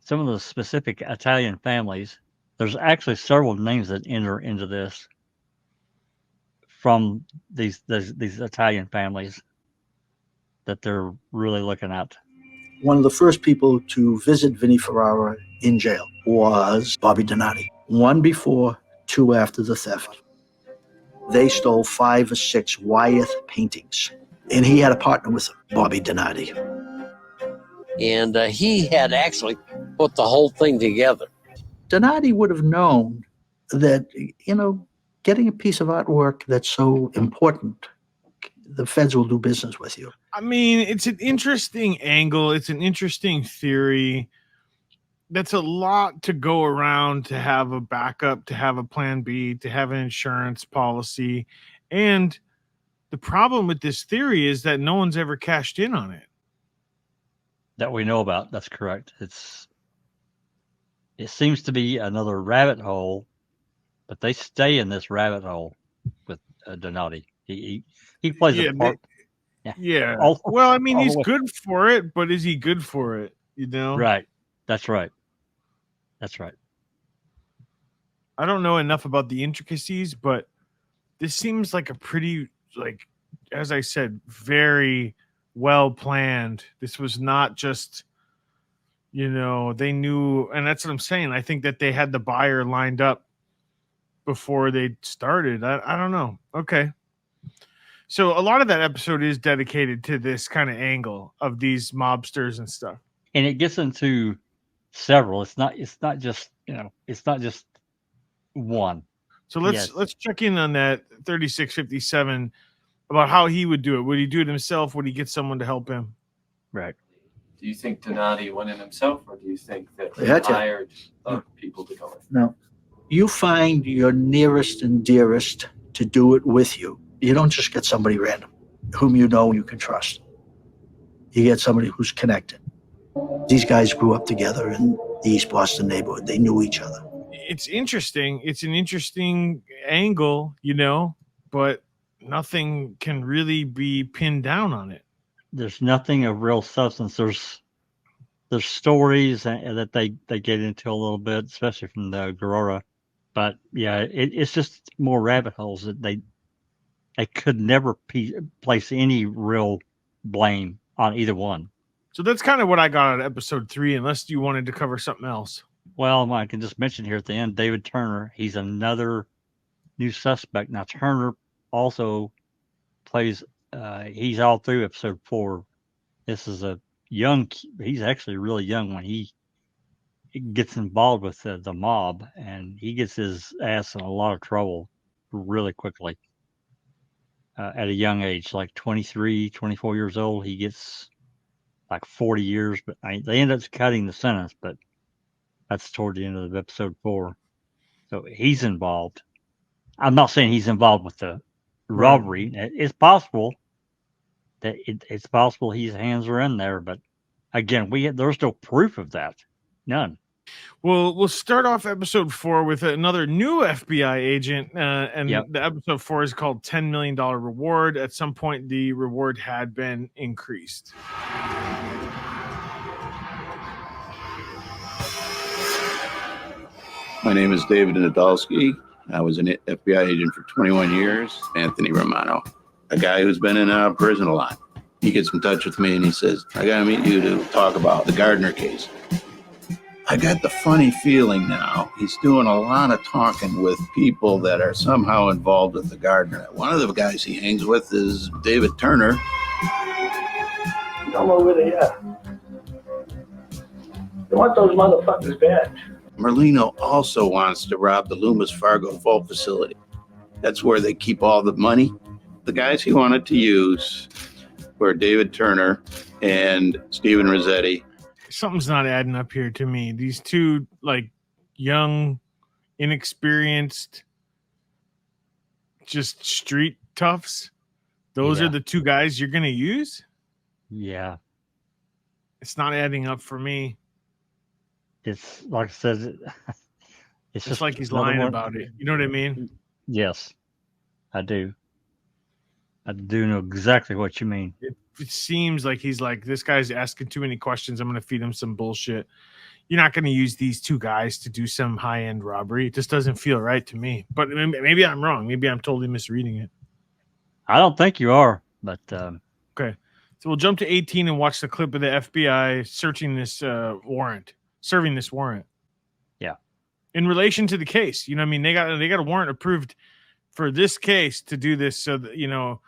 some of the specific Italian families. There's actually several names that enter into this from these Italian families that they're really looking at. One of the first people to visit Vinnie Ferrara in jail was Bobby Donati. 1 before, 2 after the theft. They stole 5 or 6 Wyeth paintings, and he had a partner with him, Bobby Donati. And he had actually put the whole thing together. Donati would have known that, getting a piece of artwork that's so important, the feds will do business with you. I mean, it's an interesting angle. It's an interesting theory. That's a lot to go around, to have a backup, to have a plan B, to have an insurance policy. And the problem with this theory is that no one's ever cashed in on it. That we know about. That's correct. It seems to be another rabbit hole, but they stay in this rabbit hole with Donati. He plays a part. Yeah. All I mean, he's the way. good for it, but is he good for it? Right. That's right. That's right. I don't know enough about the intricacies, but this seems like a pretty, as I said, very well planned. This was not just, they knew, and that's what I'm saying. I think that they had the buyer lined up before they started. I don't know. Okay. So a lot of that episode is dedicated to this kind of angle of these mobsters and stuff. And it gets into several. It's not just, it's not just one. So let's check in on that 3657 about how he would do it. Would he do it himself? Would he get someone to help him? Right. Do you think Donati went in himself, or do you think that he That's it. hired other people to go in? No. You find your nearest and dearest to do it with you. You don't just get somebody random whom you know you can trust. You get somebody who's connected. These guys grew up together in the East Boston neighborhood. They knew each other. It's interesting. It's an interesting angle, but nothing can really be pinned down on it. There's nothing of real substance. There's stories that they get into a little bit, especially from the Garora. But yeah, it's just more rabbit holes that they could never place any real blame on either one. So that's kind of what I got out of episode 3, unless you wanted to cover something else. Well, I can just mention here at the end, David Turner. He's another new suspect. Now, Turner also plays, he's all through episode 4. This is he's actually really young when he gets involved with the mob, and he gets his ass in a lot of trouble really quickly. At a young age, like 23, 24 years old, he gets like 40 years, but they end up cutting the sentence, but that's toward the end of episode 4. So he's involved. I'm not saying he's involved with the robbery. Right. It's possible that it's possible his hands are in there, but again, there's no proof of that. None. Well, we'll start off episode 4 with another new FBI agent, and the episode 4 is called $10 Million Reward. At some point, the reward had been increased. My name is David Nadolski. I was an FBI agent for 21 years. Anthony Romano, a guy who's been in prison a lot. He gets in touch with me and he says, I got to meet you to talk about the Gardner case. I got the funny feeling now he's doing a lot of talking with people that are somehow involved with the Gardner. One of the guys he hangs with is David Turner. Don't know where they are. They want those motherfuckers bad. Merlino also wants to rob the Loomis Fargo vault facility. That's where they keep all the money. The guys he wanted to use were David Turner and Stephen Rossetti. Something's not adding up here to me. These two, like, young, inexperienced, just street toughs. Those are the two guys you're going to use? Yeah. It's not adding up for me. It's like I said, it's just like he's another lying one. about it. You know what I mean? Yes, I do. I do know exactly what you mean. It seems like he's like, this guy's asking too many questions. I'm going to feed him some bullshit. You're not going to use these two guys to do some high-end robbery. It just doesn't feel right to me. But maybe I'm wrong. Maybe I'm totally misreading it. I don't think you are, but okay. So we'll jump to 18 and watch the clip of the FBI searching this warrant, serving this warrant. Yeah. In relation to the case, you know what I mean? They got a warrant approved for this case to do this, so that, you know,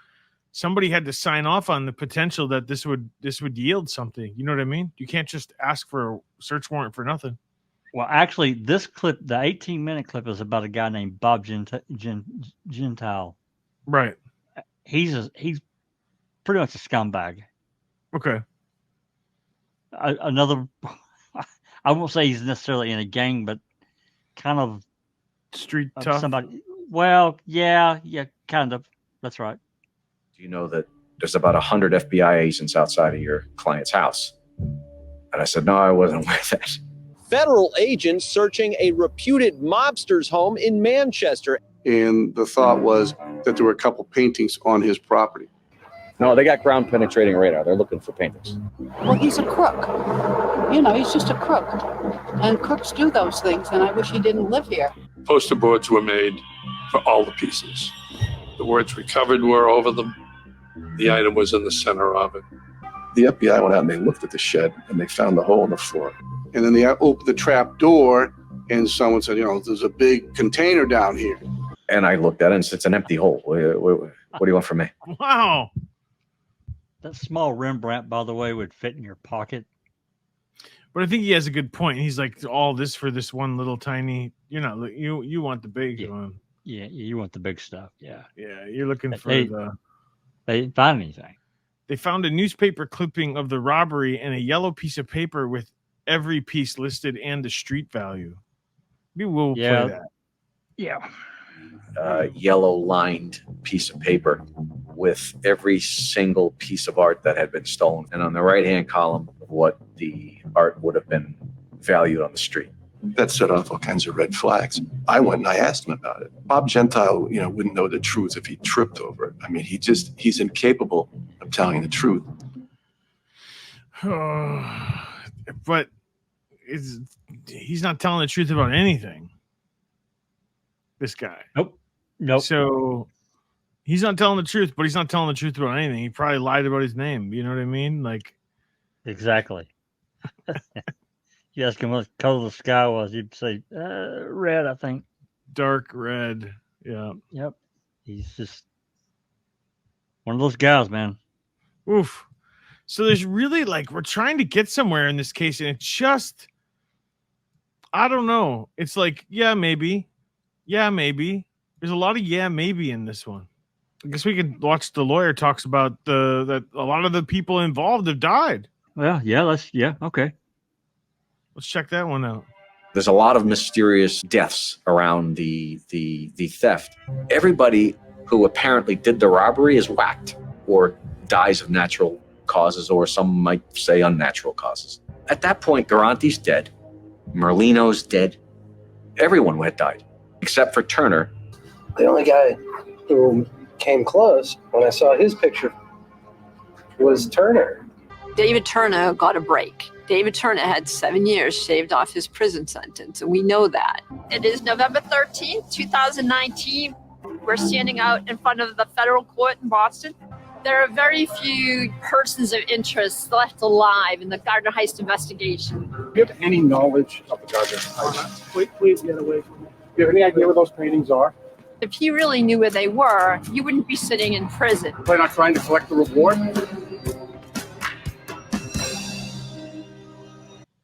somebody had to sign off on the potential that this would yield something. You know what I mean? You can't just ask for a search warrant for nothing. Well, actually, this clip, the 18-minute clip, is about a guy named Bob Gentile. Right. He's pretty much a scumbag. Okay. Another, I won't say he's necessarily in a gang, but kind of street tough. Somebody. Well, yeah, kind of. That's right. Do you know that there's about 100 FBI agents outside of your client's house? And I said, no, I wasn't aware of that. Federal agents searching a reputed mobster's home in Manchester. And the thought was that there were a couple paintings on his property. No, they got ground penetrating radar. They're looking for paintings. Well, he's a crook. You know, he's just a crook. And crooks do those things, and I wish he didn't live here. Poster boards were made for all the pieces. The words recovered were over them. The item was in the center of it. The FBI went out and they looked at the shed and they found the hole in the floor. And then they opened the trap door and someone said, you know, there's a big container down here. And I looked at it and said, it's an empty hole. What do you want from me? Wow. That small Rembrandt, by the way, would fit in your pocket. But I think he has a good point. He's like, all this for this one little tiny, you want the big one. Yeah, you want the big stuff. Yeah. Yeah, you're looking for they didn't find anything. They found a newspaper clipping of the robbery and a yellow piece of paper with every piece listed and the street value. Maybe we'll play that. Yeah. Yellow lined piece of paper with every single piece of art that had been stolen. And on the right-hand column, what the art would have been valued on the street. That set off all kinds of red flags. I went and I asked him about it. Bob Gentile, wouldn't know the truth if he tripped over it. I mean, he's incapable of telling the truth. But he's not telling the truth about anything. This guy. Nope. So he's not telling the truth, but he's not telling the truth about anything. He probably lied about his name. You know what I mean? Like, exactly. You ask him what color the sky was, he'd say red, I think. Dark red. Yeah. Yep. He's just one of those guys, man. Oof. So there's really, like, we're trying to get somewhere in this case, and it's just, I don't know. It's like, yeah, maybe. Yeah, maybe. There's a lot of yeah, maybe in this one. I guess we could watch the lawyer talks about that a lot of the people involved have died. Well, yeah, okay. Let's check that one out. There's a lot of mysterious deaths around the theft. Everybody who apparently did the robbery is whacked or dies of natural causes, or some might say unnatural causes. At that point, Garanti's dead. Merlino's dead. Everyone had died, except for Turner. The only guy who came close when I saw his picture was Turner. David Turner got a break. David Turner had 7 years shaved off his prison sentence, and we know that. It is November 13th, 2019. We're standing out in front of the federal court in Boston. There are very few persons of interest left alive in the Gardner heist investigation. Do you have any knowledge of the Gardner heist? Please get away from me. Do you have any idea where those paintings are? If you really knew where they were, you wouldn't be sitting in prison. Plan on trying to collect the reward?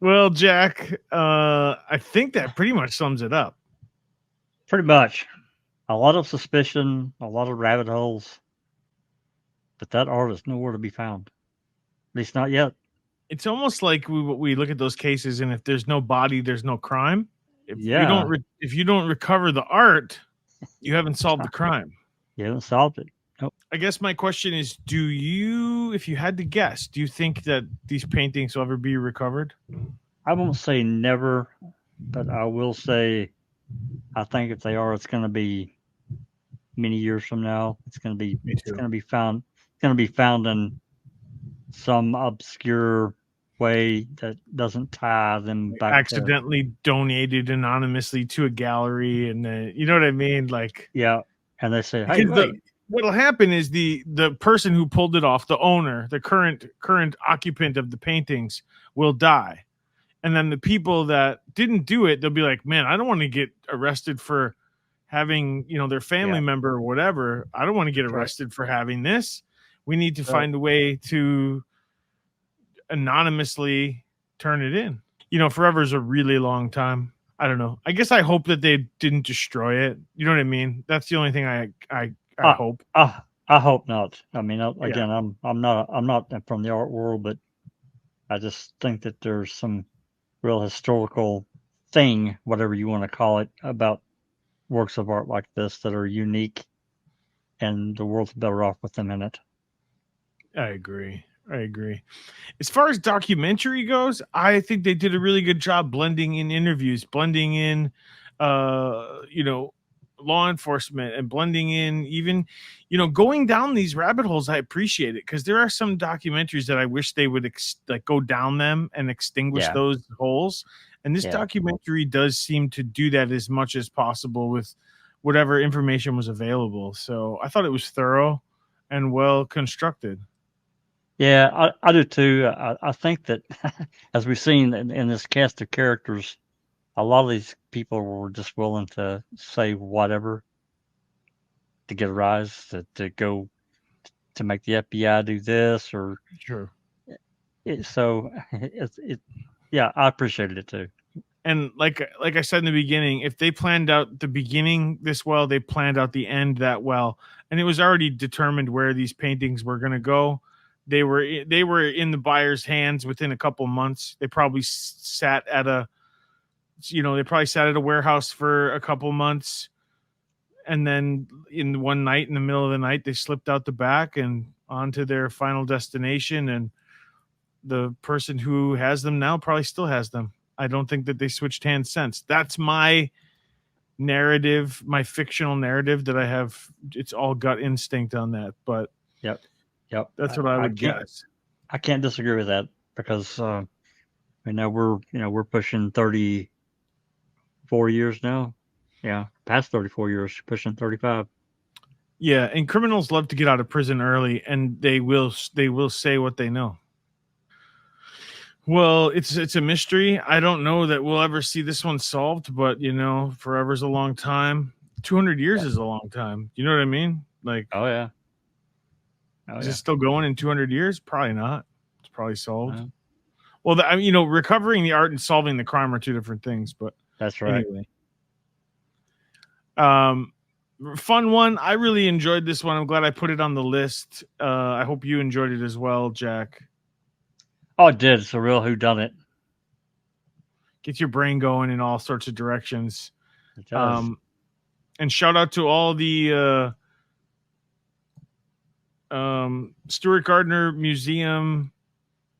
Well, Jack, I think that pretty much sums it up. Pretty much. A lot of suspicion, a lot of rabbit holes, but that art is nowhere to be found. At least not yet. It's almost like we look at those cases, and if there's no body, there's no crime. If you Yeah. don't recover the art, you haven't solved the crime. You haven't solved it. Nope. I guess my question is, if you had to guess, do you think that these paintings will ever be recovered? I won't say never, but I will say I think if they are, it's going to be many years from now. It's going to be found. It's going to be found in some obscure way that doesn't tie them back. Accidentally donated anonymously to a gallery, and you know what I mean? Like, yeah, and they say, "Hey, what'll happen is the person who pulled it off, the owner, the current occupant of the paintings, will die, and then the people that didn't do it, they'll be like, man, I don't want to get arrested for having their family member or whatever. I don't want to get arrested for having this. We need to find a way to anonymously turn it in. Forever is a really long time. I don't know. I guess I hope that they didn't destroy it. You know what I mean? That's the only thing I hope. I hope not. I mean, again, I'm not from the art world, but I just think that there's some real historical thing, whatever you want to call it, about works of art like this that are unique, and the world's better off with them in it. I agree. As far as documentary goes, I think they did a really good job blending in interviews, blending in, law enforcement, and blending in even, going down these rabbit holes. I appreciate it because there are some documentaries that I wish they would go down them and extinguish those holes. And this documentary does seem to do that as much as possible with whatever information was available. So I thought it was thorough and well constructed. Yeah, I do too. I think that as we've seen in this cast of characters, a lot of these people were just willing to say whatever to get a rise, to go to make the FBI do this or sure. Yeah, I appreciated it too. And like I said in the beginning, if they planned out the beginning this well, they planned out the end that well, and it was already determined where these paintings were going to go. They were in the buyer's hands within a couple months. They probably sat at a warehouse for a couple months, and then in one night, in the middle of the night, they slipped out the back and onto their final destination. And the person who has them now probably still has them. I don't think that they switched hands since. That's my narrative, my fictional narrative that I have. It's all gut instinct on that, but Yep. That's what I would guess. I can't disagree with that because we're pushing 34 years now. Yeah, past 34 years, pushing 35. Yeah, and criminals love to get out of prison early, and they will say what they know. Well, it's a mystery. I don't know that we'll ever see this one solved, but forever's a long time. 200 years is a long time. You know what I mean? Like, oh yeah. Is it still going in 200 years? Probably not. It's probably solved. Well, recovering the art and solving the crime are two different things, but that's right. Anyway. Fun one. I really enjoyed this one. I'm glad I put it on the list. I hope you enjoyed it as well, Jack. Oh, it did. It's a real whodunit. Gets your brain going in all sorts of directions. It does. And shout out to all the Stuart Gardner Museum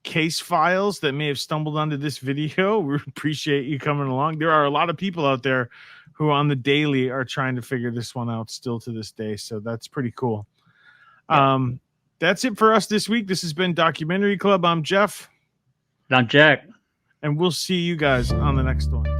case files that may have stumbled onto this video. We appreciate you coming along. There are a lot of people out there who on the daily are trying to figure this one out still to this day. So that's pretty cool. Yeah. That's it for us this week. This has been Documentary Club. I'm Jeff. And I'm Jack. And we'll see you guys on the next one.